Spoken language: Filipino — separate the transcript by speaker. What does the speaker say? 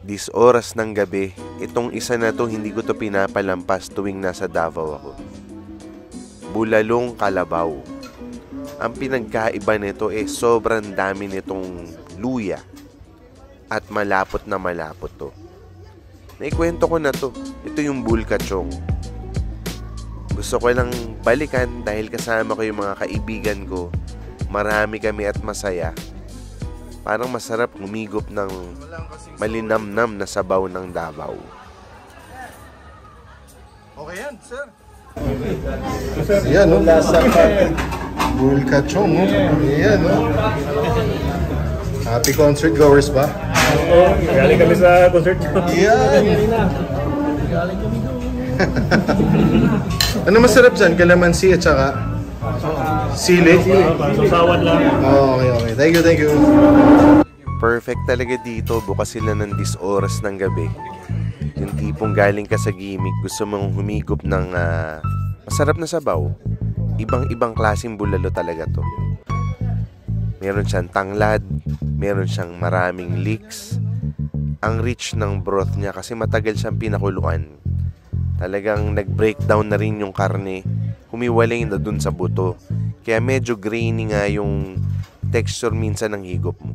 Speaker 1: Dis oras ng gabi, itong isa na to hindi ko to pinapalampas tuwing nasa Davao ako. Bulalong kalabaw. Ang pinagkaiba nito sobrang dami nitong luya at malapot na malapot to. Naikwento ko na to. Ito yung bulkachong. Gusto ko lang balikan dahil kasama ko yung mga kaibigan ko. Marami kami at masaya. Parang masarap humigop ng malinamnam na sabaw ng Davao.
Speaker 2: Okay yan, sir.
Speaker 3: Yan, no? Bulkachong, no? Yan, no? Happy concert goers ba?
Speaker 4: Oo, galing kami sa concert.
Speaker 3: Yan! Ano masarap dyan? Kalamansi at saka sili?
Speaker 4: Sasawan lang.
Speaker 3: Oh, okay. Thank you.
Speaker 1: Perfect talaga dito. Bukas sila ng 10 oras ng gabi. Yung tipong galing ka sa gimmick, gusto mong humigop ng masarap na sabaw. Ibang-ibang klaseng bulalo talaga to. Meron siyang tanglad, meron siyang maraming leeks. Ang rich ng broth niya kasi matagal siyang pinakuluan. Talagang nag-breakdown na rin yung karne. Humiwalay na dun sa buto. Kaya medyo grainy nga yung texture minsan ng higop mo.